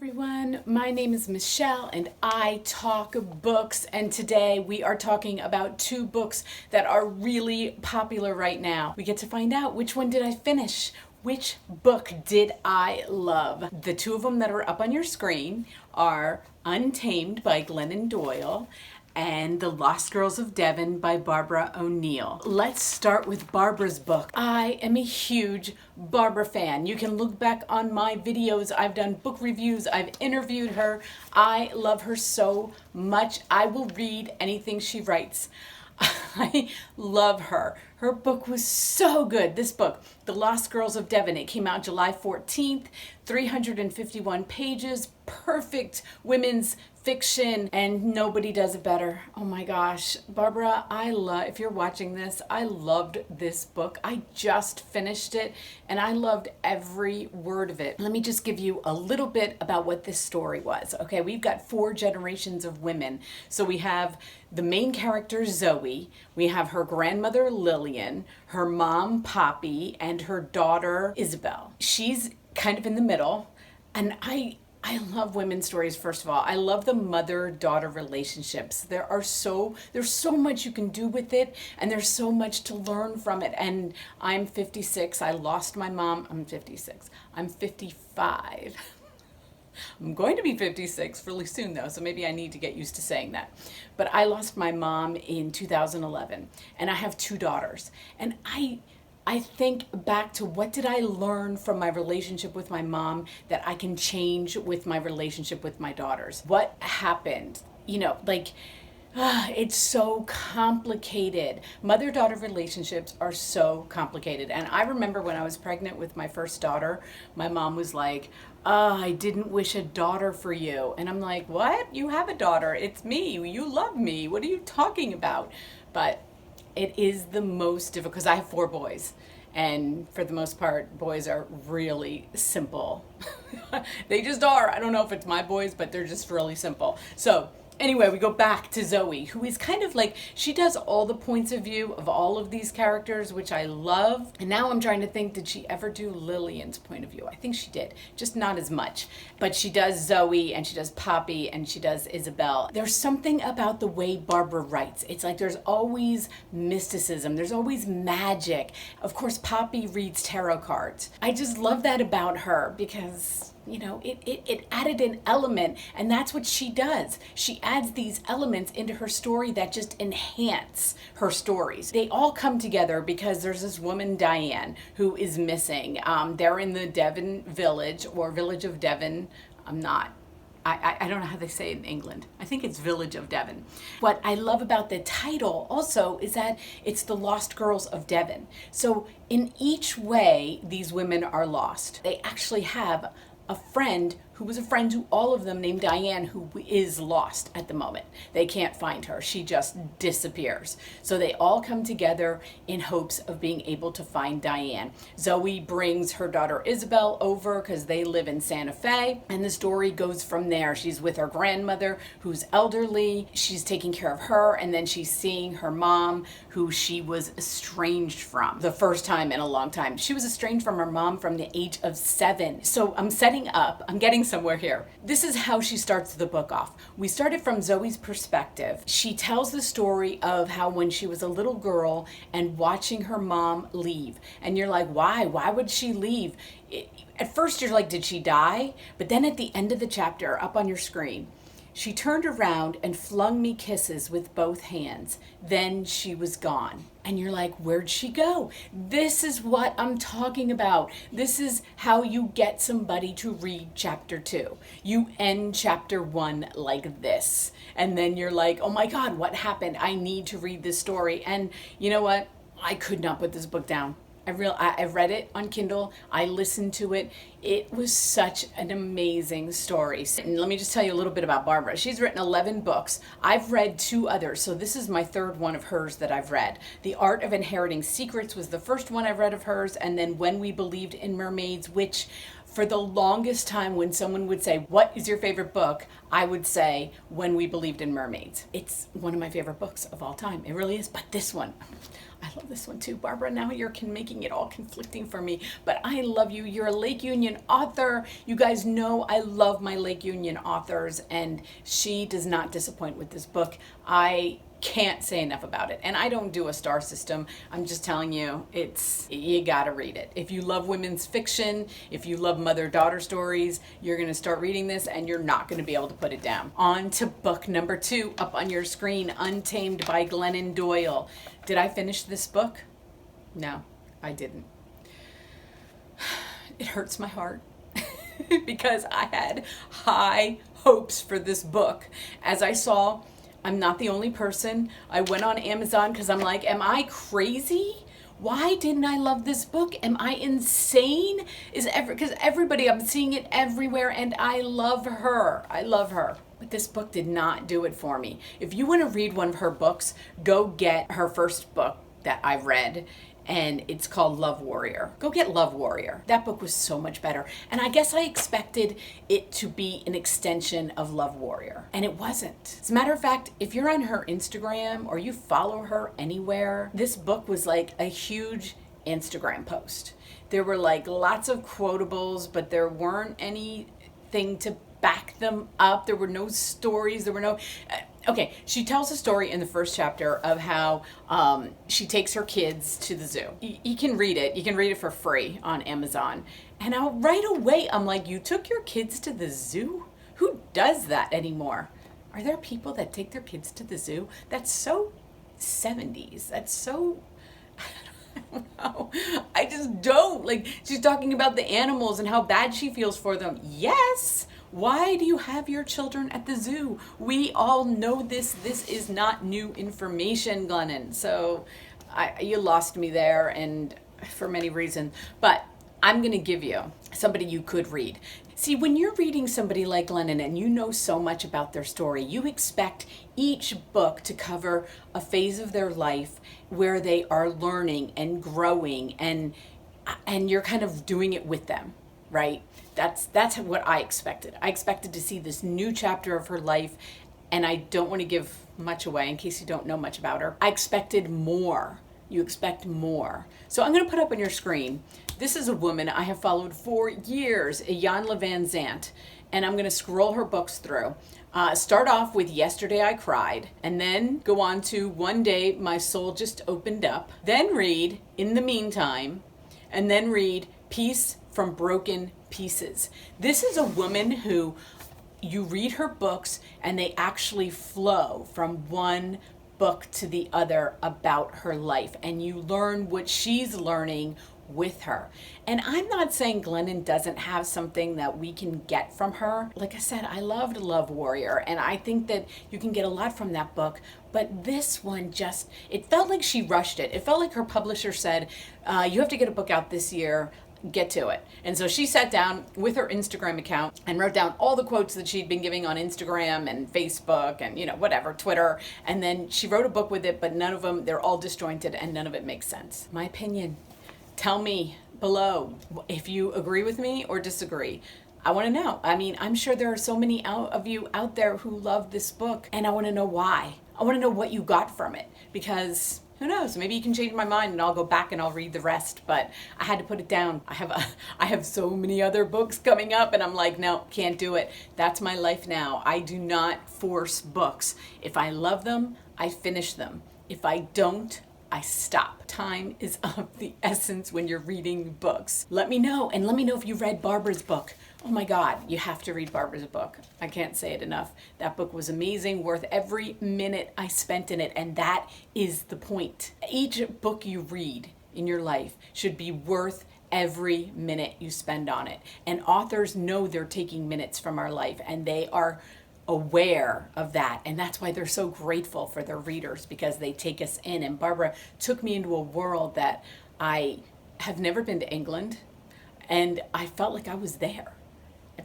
everyone, my name is Michelle and I talk books, and today we are talking about two books that are really popular right now. We get to find out which one did I finish, which book did I love. The two of them that are up on your screen are Untamed by Glennon Doyle and The Lost Girls of Devon by Barbara O'Neill. Let's start with Barbara's book. I am a huge Barbara fan. You can look back on my videos. I've done book reviews. I've interviewed her. I love her so much. I will read anything she writes. I love her. Her book was so good. This book, The Lost Girls of Devon, it came out July 14th, 351 pages, perfect women's fiction, and nobody does it better. Oh my gosh, Barbara, if you're watching this, I loved this book. I just finished it and I loved every word of it. Let me just give you a little bit about what this story was. Okay, we've got 4 generations of women. So we have the main character, Zoe. We have her grandmother, Lillian, her mom, Poppy, and her daughter, Isabel. She's kind of in the middle, and I love women's stories. First of all, I love the mother-daughter relationships. There's so much you can do with it, and there's so much to learn from it. And I'm 56. I lost my mom. I'm 56. I'm 55. I'm going to be 56 really soon though, so maybe I need to get used to saying that. But I lost my mom in 2011, and I have 2 daughters. And I think back to what did I learn from my relationship with my mom that I can change with my relationship with my daughters. What happened? It's so complicated. Mother-daughter relationships are so complicated. And I remember when I was pregnant with my first daughter, my mom was like, I didn't wish a daughter for you. And I'm like, what? You have a daughter. It's me. You love me. What are you talking about? But it is the most difficult because I have 4 boys. And for the most part, boys are really simple. They just are. I don't know if it's my boys, but they're just really simple. So anyway, we go back to Zoe, who is kind of like, she does all the points of view of all of these characters, which I love. And now I'm trying to think, did she ever do Lillian's point of view? I think she did, just not as much. But she does Zoe, and she does Poppy, and she does Isabel. There's something about the way Barbara writes. It's like there's always mysticism. There's always magic. Of course, Poppy reads tarot cards. I just love that about her because it added an element, and that's what she does. She adds these elements into her story that just enhance her stories. They all come together because there's this woman, Diane, who is missing. They're in the Devon village, or village of Devon. I don't know how they say it in England. I think it's Village of Devon. What I love about the title also is that it's The Lost Girls of Devon. So in each way, these women are lost. They actually have a friend who was a friend to all of them named Diane, who is lost at the moment. They can't find her. She just disappears. So they all come together in hopes of being able to find Diane. Zoe brings her daughter Isabel over because they live in Santa Fe, and the story goes from there. She's with her grandmother, who's elderly. She's taking care of her, and then she's seeing her mom, who she was estranged from the first time in a long time. She was estranged from her mom from the age of 7. So I'm getting somewhere here. This is how she starts the book off. We started from Zoe's perspective. She tells the story of how when she was a little girl and watching her mom leave. And you're like, why? Why would she leave? At first you're like, did she die? But then at the end of the chapter, up on your screen, she turned around and flung me kisses with both hands. Then she was gone. And you're like, where'd she go? This is what I'm talking about. This is how you get somebody to read chapter 2. You end chapter 1 like this. And then you're like, oh my God, what happened? I need to read this story. And you know what? I could not put this book down. I read it on Kindle. I listened to it. It was such an amazing story. And let me just tell you a little bit about Barbara. She's written 11 books. I've read 2 others, so this is my 3rd one of hers that I've read. The Art of Inheriting Secrets was the first one I've read of hers, and then When We Believed in Mermaids, which For the longest time, when someone would say, "What is your favorite book?" I would say, "When We Believed in Mermaids." It's one of my favorite books of all time. It really is. But this one, I love this one too. Barbara, now you're making it all conflicting for me. But I love you. You're a Lake Union author. You guys know I love my Lake Union authors, and she does not disappoint with this book. I can't say enough about it. And I don't do a star system. I'm just telling you, you gotta read it. If you love women's fiction, if you love mother-daughter stories, you're gonna start reading this and you're not gonna be able to put it down. On to book number 2 up on your screen, Untamed by Glennon Doyle. Did I finish this book? No, I didn't. It hurts my heart because I had high hopes for this book. As I saw, I'm not the only person. I went on Amazon because I'm like, am I crazy? Why didn't I love this book? Am I insane? Because everybody, I'm seeing it everywhere, and I love her. I love her. But this book did not do it for me. If you want to read one of her books, go get her first book that I read, and it's called Love Warrior. Go get Love Warrior. That book was so much better. And I guess I expected it to be an extension of Love Warrior, and it wasn't. As a matter of fact, if you're on her Instagram or you follow her anywhere, this book was like a huge Instagram post. There were like lots of quotables, but there weren't anything to back them up. There were no stories. There were no... Okay, she tells a story in the first chapter of how she takes her kids to the zoo. You can read it. You can read it for free on Amazon. And right away, I'm like, you took your kids to the zoo? Who does that anymore? Are there people that take their kids to the zoo? That's so 70s. That's so... I don't know. I just don't. Like, she's talking about the animals and how bad she feels for them. Yes! Why do you have your children at the zoo? We all know this. This is not new information, Glennon. So you lost me there, and for many reasons. But I'm going to give you somebody you could read. See, when you're reading somebody like Glennon and you know so much about their story, you expect each book to cover a phase of their life where they are learning and growing, and you're kind of doing it with them, right? That's what I expected. I expected to see this new chapter of her life, and I don't want to give much away in case you don't know much about her. I expected more. You expect more. So I'm going to put up on your screen. This is a woman I have followed for years, Iyanla Vanzant, and I'm going to scroll her books through. Start off with Yesterday I Cried, and then go on to One Day My Soul Just Opened Up, then read In the Meantime, and then read Peace from Broken Pieces. This is a woman who you read her books and they actually flow from one book to the other about her life, and you learn what she's learning with her. And I'm not saying Glennon doesn't have something that we can get from her. Like I said, I loved Love Warrior, and I think that you can get a lot from that book. But this one it felt like she rushed it. It felt like her publisher said, you have to get a book out this year. Get to it. And so she sat down with her Instagram account and wrote down all the quotes that she'd been giving on Instagram and Facebook and, whatever, Twitter. And then she wrote a book with it, but none of them, they're all disjointed and none of it makes sense. My opinion. Tell me below if you agree with me or disagree. I want to know. I mean, I'm sure there are so many of you out there who love this book, and I want to know why. I want to know what you got from it, because who knows? Maybe you can change my mind and I'll go back and I'll read the rest. But I had to put it down. I have so many other books coming up, and I'm like, no, can't do it. That's my life now. I do not force books. If I love them, I finish them. If I don't, I stop. Time is of the essence when you're reading books. Let me know, and let me know if you read Barbara's book. Oh my God, you have to read Barbara's book. I can't say it enough. That book was amazing, worth every minute I spent in it, and that is the point. Each book you read in your life should be worth every minute you spend on it. And authors know they're taking minutes from our life, and they are aware of that, and that's why they're so grateful for their readers, because they take us in. And Barbara took me into a world that I have never been to England, and I felt like I was there,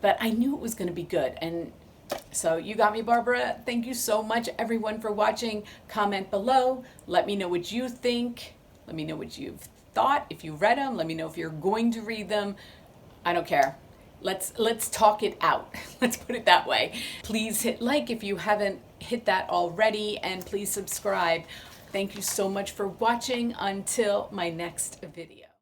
but I knew it was going to be good. And so you got me, Barbara. Thank you so much, everyone, for watching. Comment below. Let me know what you think. Let me know what you've thought. If you read them, let me know if you're going to read them. I don't care. let's talk it out. Let's put it that way. Please hit like if you haven't hit that already, and please subscribe. Thank you so much for watching. Until my next video.